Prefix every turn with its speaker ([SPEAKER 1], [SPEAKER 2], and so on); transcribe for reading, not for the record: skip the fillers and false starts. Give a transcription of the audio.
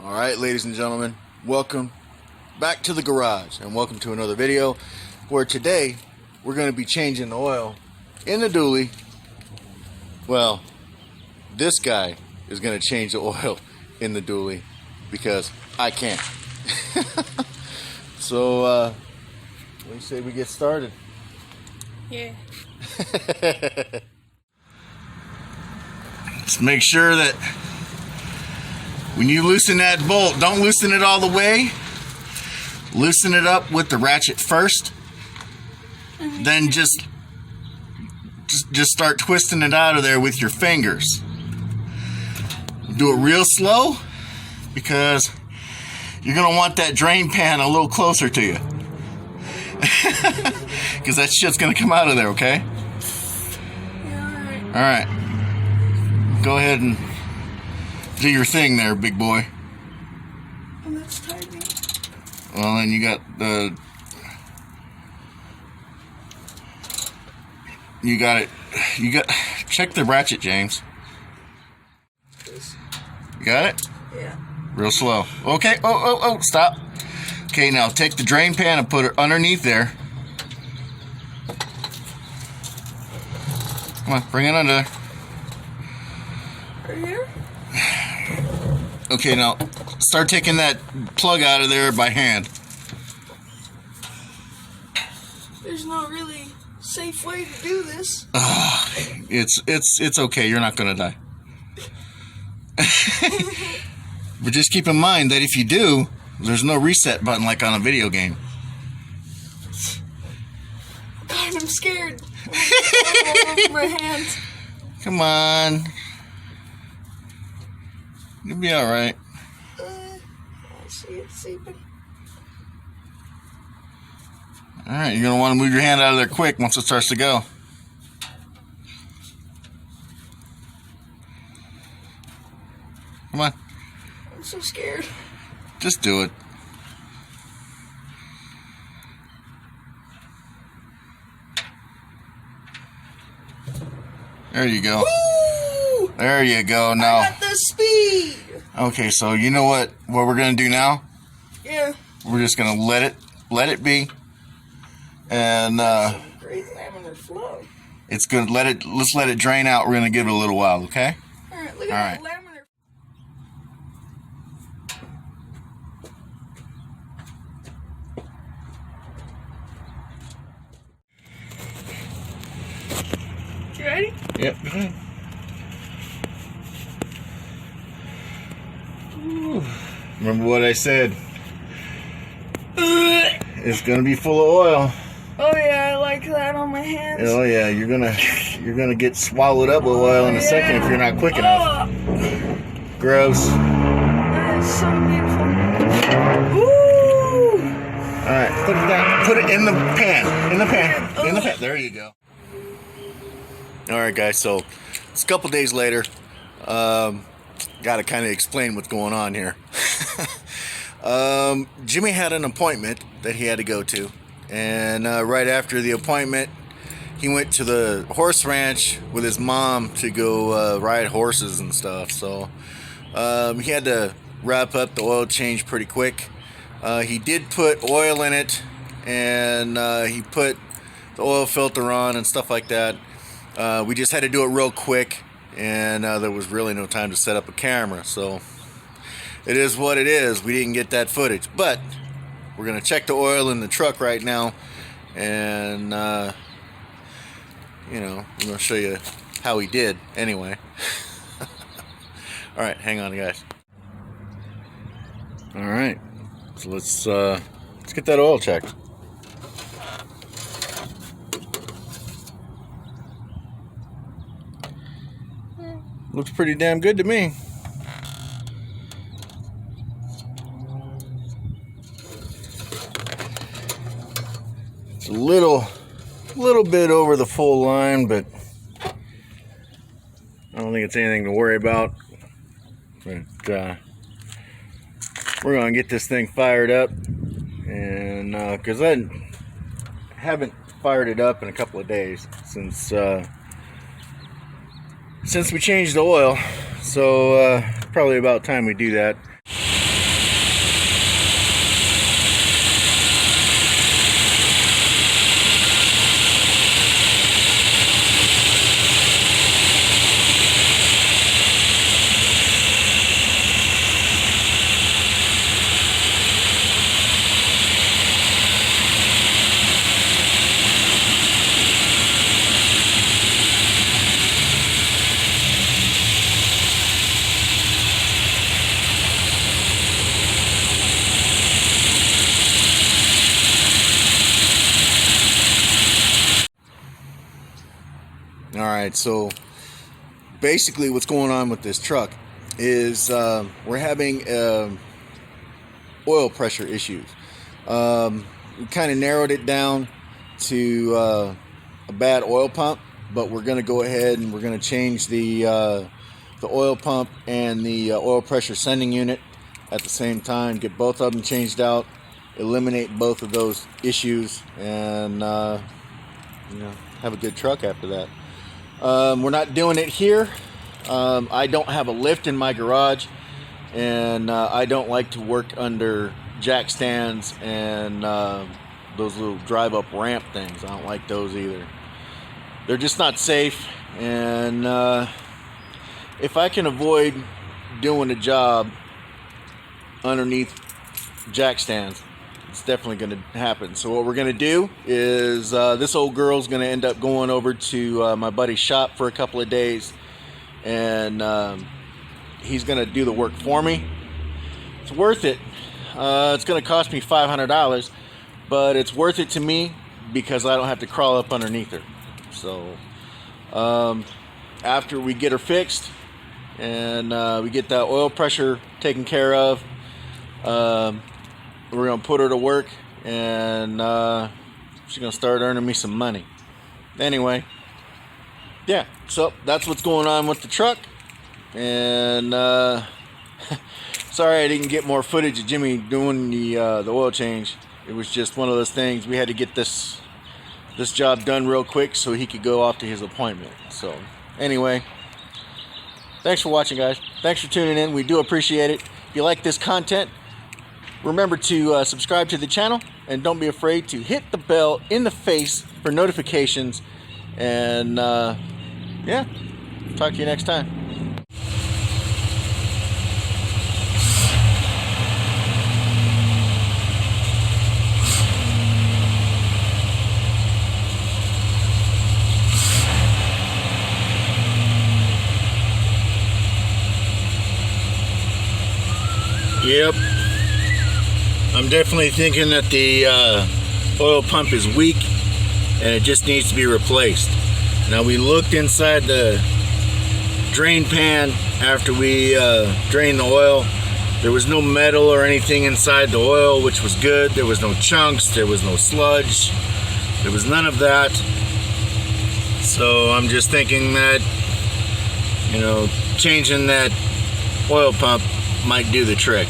[SPEAKER 1] Alright, ladies and gentlemen, welcome back to the garage and welcome to another video where today we're going to be changing the oil in the dually. Well, this guy is going to change the oil in the dually because I can't. So, what do you say we get started?
[SPEAKER 2] Yeah.
[SPEAKER 1] Just make sure that when you loosen that bolt, don't loosen it all the way. Loosen it up with the ratchet first. Then just start twisting it out of there with your fingers. Do it real slow because you're going to want that drain pan a little closer to you. Because that shit's going to come out of there, okay?
[SPEAKER 2] Yeah,
[SPEAKER 1] alright. Go ahead and do your thing there, big boy.
[SPEAKER 2] oh, that's tiny.
[SPEAKER 1] Well, then you got the... You got it. You got... Check the ratchet, James. You got it?
[SPEAKER 2] Yeah.
[SPEAKER 1] Real slow. Okay. Oh, stop. Okay, now take the drain pan and put it underneath there. Come on, bring it under there.
[SPEAKER 2] Right here?
[SPEAKER 1] Okay, now start taking that plug out of there by hand.
[SPEAKER 2] There's no really safe way to do this.
[SPEAKER 1] It's okay. You're not gonna die. But just keep in mind that if you do, there's no reset button like on a video game.
[SPEAKER 2] God, I'm scared. I'm all over my hands.
[SPEAKER 1] Come on. You'll be alright.
[SPEAKER 2] I see it seeping.
[SPEAKER 1] Alright, you're going to want to move your hand out of there quick once it starts to go. Come on.
[SPEAKER 2] I'm so scared.
[SPEAKER 1] Just do it. There you go.
[SPEAKER 2] Woo!
[SPEAKER 1] There you go. Now,
[SPEAKER 2] I got the speed.
[SPEAKER 1] okay, so you know what we're going to do now?
[SPEAKER 2] Yeah.
[SPEAKER 1] We're just going to let it be. And
[SPEAKER 2] Great laminar flow.
[SPEAKER 1] it's good. Let's let it drain out. We're going to give it a little while, okay?
[SPEAKER 2] All right, look at that laminar. You ready?
[SPEAKER 1] Yep. Go ahead. Remember what I said? It's gonna be full of oil.
[SPEAKER 2] Oh yeah, I like that on my hands.
[SPEAKER 1] Oh yeah, you're gonna get swallowed up with oil in a second if you're not quick enough. Gross.
[SPEAKER 2] That is so beautiful. Ooh!
[SPEAKER 1] Alright, put it down. Put it in the pan. In the pan. In the pan. There you go. Alright guys, so it's a couple days later. Gotta kind of explain what's going on here. Jimmy had an appointment that he had to go to, and right after the appointment he went to the horse ranch with his mom to go ride horses and stuff. So he had to wrap up the oil change pretty quick. He did put oil in it, and he put the oil filter on and stuff like that. We just had to do it real quick, and there was really no time to set up a camera, so it is what it is. We didn't get that footage, but we're gonna check the oil in the truck right now, and you know, I'm gonna show you how he did anyway. All right, hang on guys. All right, so let's get that oil checked. Looks pretty damn good to me. It's a little bit over the full line, but I don't think it's anything to worry about. But we're gonna get this thing fired up, and because I haven't fired it up in a couple of days since we changed the oil, so probably about time we do that. Alright, so basically what's going on with this truck is we're having oil pressure issues. We kind of narrowed it down to a bad oil pump, but we're going to go ahead and we're going to change the oil pump and the oil pressure sending unit at the same time, get both of them changed out, eliminate both of those issues, and have a good truck after that. We're not doing it here. I don't have a lift in my garage, and I don't like to work under jack stands and those little drive-up ramp things. I don't like those either. They're just not safe, and if I can avoid doing a job underneath jack stands, it's definitely going to happen. So what we're going to do is this old girl's going to end up going over to my buddy's shop for a couple of days, and he's going to do the work for me. It's worth it. It's going to cost me $500, but it's worth it to me because I don't have to crawl up underneath her. So after we get her fixed and we get that oil pressure taken care of, we're going to put her to work, and she's going to start earning me some money. Anyway, yeah, so that's what's going on with the truck. And sorry I didn't get more footage of Jimmy doing the oil change. It was just one of those things. We had to get this job done real quick so he could go off to his appointment. So anyway, thanks for watching, guys. Thanks for tuning in. We do appreciate it. If you like this content, remember to subscribe to the channel, and don't be afraid to hit the bell in the face for notifications. And yeah, talk to you next time. Yep. I'm definitely thinking that the oil pump is weak and it just needs to be replaced. Now, we looked inside the drain pan after we drained the oil. There was no metal or anything inside the oil, which was good. There was no chunks, there was no sludge, there was none of that. So I'm just thinking that, changing that oil pump might do the trick.